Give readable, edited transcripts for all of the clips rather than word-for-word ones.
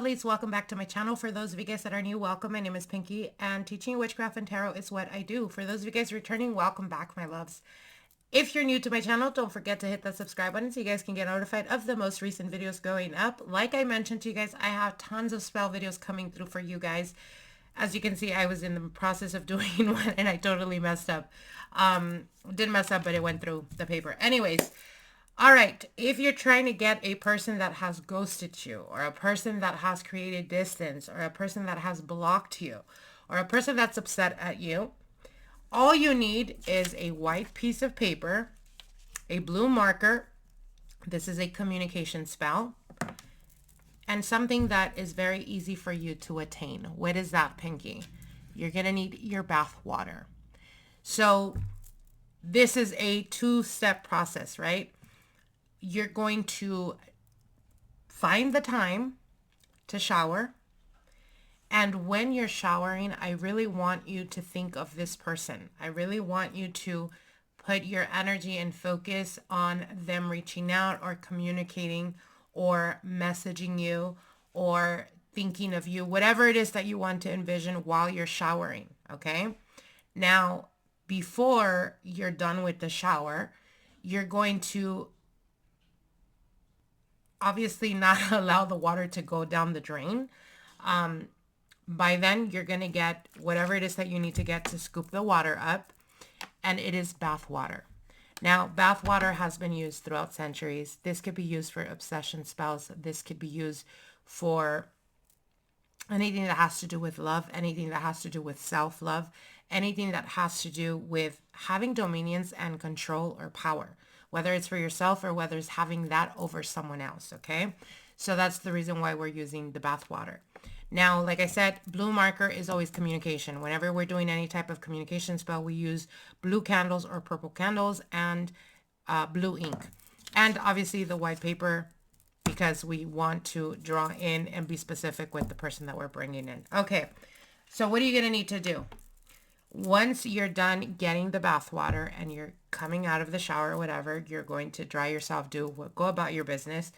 lovelies, welcome back to my channel. For those of you guys that are new, welcome. My name is Pinky and teaching witchcraft and tarot is what I do. For those of you guys returning, welcome back, my loves. If you're new to my channel, don't forget to hit that subscribe button so you guys can get notified of the most recent videos going up. Like I mentioned to you guys, I have tons of spell videos coming through for you guys. As you can see, I was in the process of doing one and I totally messed up. Didn't mess up, but it went through the paper. Anyways, all right, if you're trying to get a person that has ghosted you, or a person that has created distance, or a person that has blocked you, or a person that's upset at you, all you need is a white piece of paper, a blue marker. This is a communication spell, and something that is very easy for you to attain. What is that, Pinky? You're going to need your bath water. So this is a two-step process, right? You're going to find the time to shower. And when you're showering, I really want you to think of this person. I really want you to put your energy and focus on them reaching out or communicating or messaging you or thinking of you, whatever it is that you want to envision while you're showering, okay? Now, before you're done with the shower, you're going to obviously not allow the water to go down the drain. By then, you're going to get whatever it is that you need to get to scoop the water up, and it is bath water. Now, bath water has been used throughout centuries. This could be used for obsession spells. This could be used for anything that has to do with love, anything that has to do with self-love, anything that has to do with having dominions and control or power, whether it's for yourself or whether it's having that over someone else, okay? So that's the reason why we're using the bath water. Now, like I said, blue marker is always communication. Whenever we're doing any type of communication spell, we use blue candles or purple candles and blue ink. And obviously the white paper, because we want to draw in and be specific with the person that we're bringing in. Okay, so what are you going to need to do? Once you're done getting the bath water and you're coming out of the shower or whatever, you're going to dry yourself, go about your business,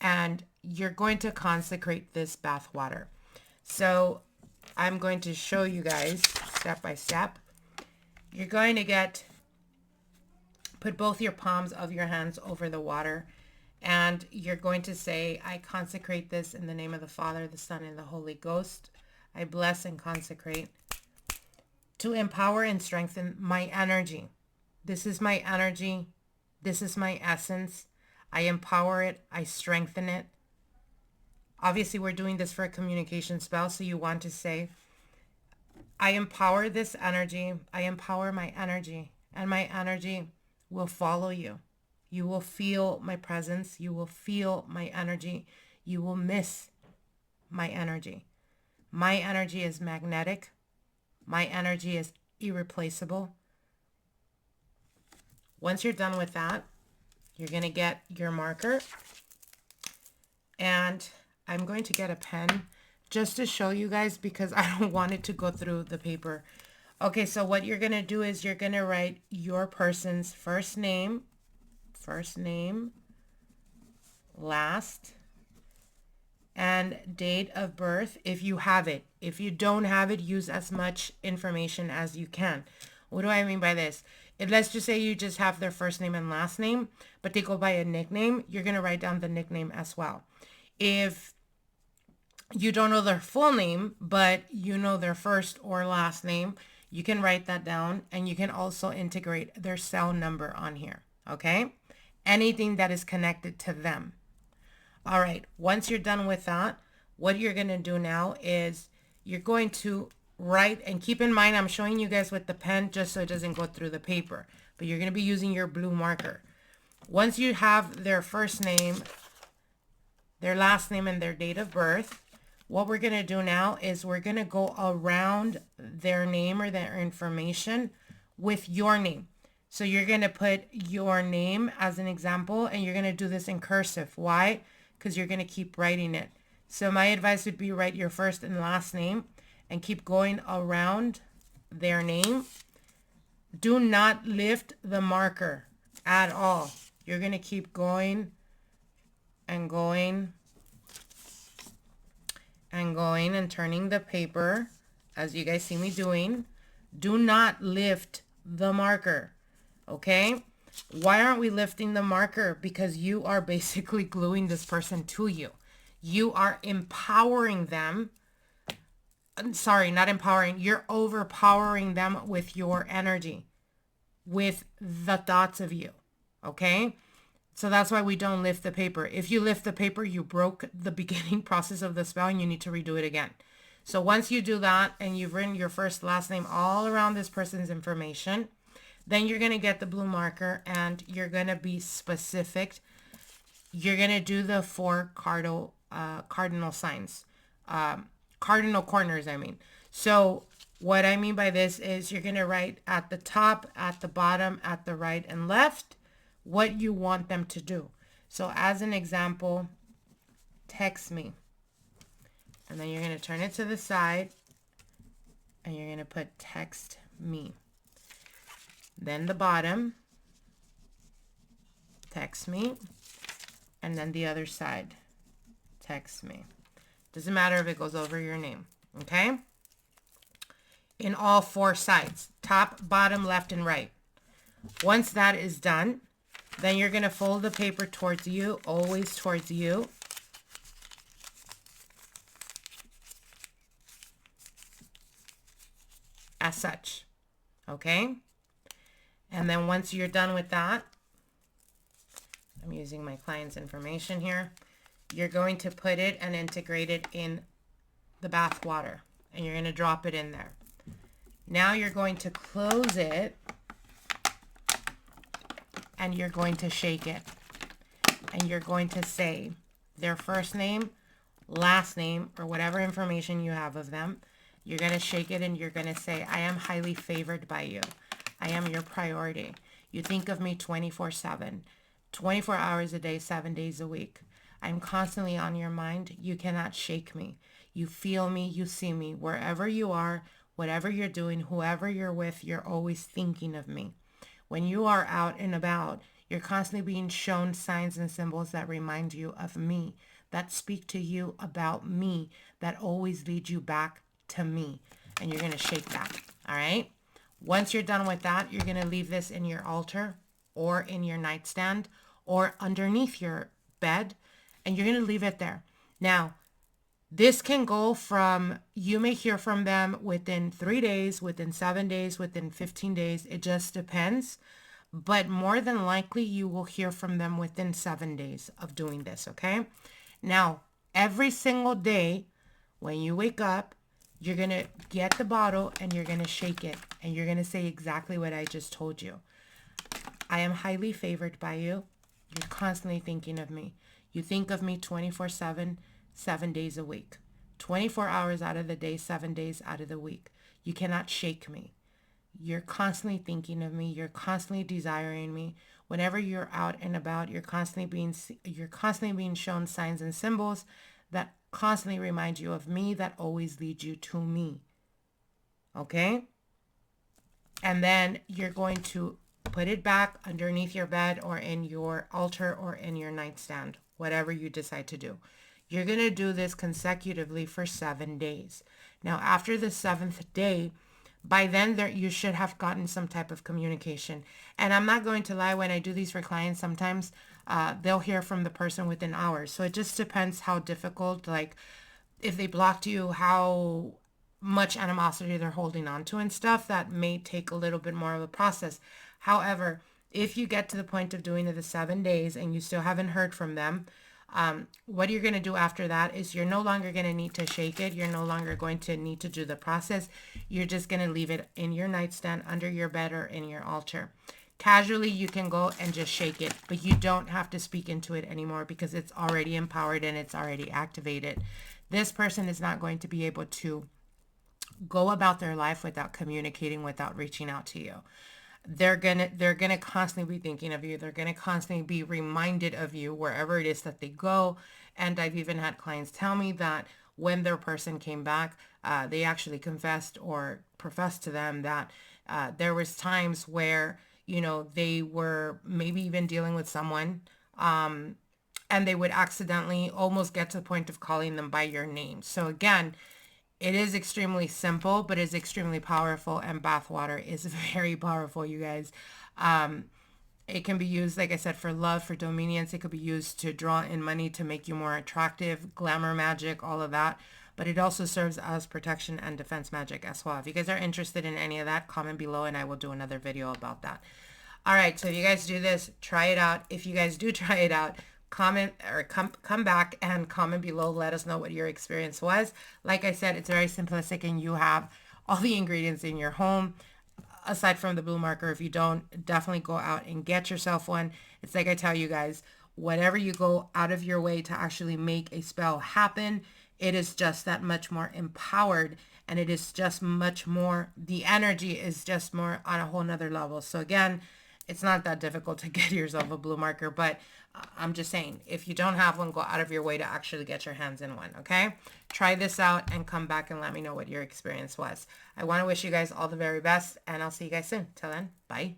and you're going to consecrate this bath water. So I'm going to show you guys step by step. You're going to put both your palms of your hands over the water, and you're going to say, I consecrate this in the name of the Father, the Son, and the Holy Ghost. I bless and consecrate to empower and strengthen my energy. This is my energy. This is my essence. I empower it. I strengthen it. Obviously, we're doing this for a communication spell, so you want to say, I empower this energy. I empower my energy, and my energy will follow you. You will feel my presence. You will feel my energy. You will miss my energy. My energy is magnetic. My energy is irreplaceable. Once you're done with that, you're going to get your marker. And I'm going to get a pen just to show you guys because I don't want it to go through the paper. Okay, so what you're going to do is you're going to write your person's first name, last, and date of birth if you have it. If you don't have it, use as much information as you can. What do I mean by this? Let's just say you just have their first name and last name, but they go by a nickname, you're going to write down the nickname as well. If you don't know their full name, but you know their first or last name, you can write that down, and you can also integrate their cell number on here, okay? Anything that is connected to them. All right, once you're done with that, what you're going to do now is you're going to write, and keep in mind, I'm showing you guys with the pen just so it doesn't go through the paper, but you're going to be using your blue marker. Once you have their first name, their last name, and their date of birth, what we're going to do now is we're going to go around their name or their information with your name. So you're going to put your name as an example, and you're going to do this in cursive. Why? Because you're going to keep writing it. So my advice would be write your first and last name and keep going around their name. Do not lift the marker at all. You're going to keep going and going and going and turning the paper, as you guys see me doing. Do not lift the marker, okay? Why aren't we lifting the marker? Because you are basically gluing this person to you. You are empowering them. Sorry, not empowering. You're overpowering them with your energy, with the thoughts of you, okay? So that's why we don't lift the paper. If you lift the paper, you broke the beginning process of the spell and you need to redo it again. So once you do that and you've written your first, last name all around this person's information, then you're going to get the blue marker and you're going to be specific. You're going to do the 4 cardinal signs, cardinal corners, I mean. So what I mean by this is you're going to write at the top, at the bottom, at the right and left, what you want them to do. So as an example, text me. And then you're going to turn it to the side and you're going to put text me. Then the bottom, text me. And then the other side, text me. Doesn't matter if it goes over your name, okay? In all 4 sides, top, bottom, left, and right. Once that is done, then you're going to fold the paper towards you, always towards you. As such, okay? And then once you're done with that, I'm using my client's information here. You're going to put it and integrate it in the bath water. And you're going to drop it in there. Now you're going to close it. And you're going to shake it. And you're going to say their first name, last name, or whatever information you have of them. You're going to shake it and you're going to say, I am highly favored by you. I am your priority. You think of me 24/7, 24 hours a day, 7 days a week. I'm constantly on your mind. You cannot shake me. You feel me. You see me. Wherever you are, whatever you're doing, whoever you're with, you're always thinking of me. When you are out and about, you're constantly being shown signs and symbols that remind you of me, that speak to you about me, that always lead you back to me. And you're going to shake that. All right. Once you're done with that, you're going to leave this in your altar or in your nightstand or underneath your bed. And you're going to leave it there. Now, this can go from, you may hear from them within 3 days, within 7 days, within 15 days. It just depends. But more than likely, you will hear from them within 7 days of doing this, okay? Now, every single day when you wake up, you're going to get the bottle and you're going to shake it. And you're going to say exactly what I just told you. I am highly favored by you. You're constantly thinking of me. You think of me 24/7, 7 days a week. 24 hours out of the day, 7 days out of the week. You cannot shake me. You're constantly thinking of me. You're constantly desiring me. Whenever you're out and about, you're constantly being shown signs and symbols that constantly remind you of me, that always lead you to me. Okay? And then you're going to put it back underneath your bed or in your altar or in your nightstand, whatever you decide to do. You're going to do this consecutively for 7 days. Now, after the 7th day, by then you should have gotten some type of communication. And I'm not going to lie, when I do these for clients, sometimes they'll hear from the person within hours. So it just depends how difficult, like if they blocked you, how much animosity they're holding on to and stuff. That may take a little bit more of a process. However, if you get to the point of doing it the 7 days and you still haven't heard from them, what you're going to do after that is you're no longer going to need to shake it. You're no longer going to need to do the process. You're just going to leave it in your nightstand, under your bed, or in your altar. Casually, you can go and just shake it, but you don't have to speak into it anymore because it's already empowered and it's already activated. This person is not going to be able to go about their life without communicating, without reaching out to you. They're gonna constantly be thinking of you. They're gonna constantly be reminded of you wherever it is that they go. And I've even had clients tell me that when their person came back, they actually confessed or professed to them that there was times where, you know, they were maybe even dealing with someone and they would accidentally almost get to the point of calling them by your name. So again, it is extremely simple, but it's extremely powerful, and bath water is very powerful, you guys. It can be used, like I said, for love, for dominions. It could be used to draw in money, to make you more attractive, glamour magic, all of that. But it also serves as protection and defense magic as well. If you guys are interested in any of that, comment below and I will do another video about that. All right, so if you guys do this, try it out. If you guys do try it out, comment or come back and comment below. Let us know what your experience was. Like I said, it's very simplistic and you have all the ingredients in your home. Aside from the blue marker, if you don't, definitely go out and get yourself one. It's like I tell you guys, whatever you go out of your way to actually make a spell happen, it is just that much more empowered, and it is just much more, the energy is just more on a whole nother level. So again, it's not that difficult to get yourself a blue marker, but I'm just saying, if you don't have one, go out of your way to actually get your hands in one, okay? Try this out and come back and let me know what your experience was. I want to wish you guys all the very best, and I'll see you guys soon. Till then, bye.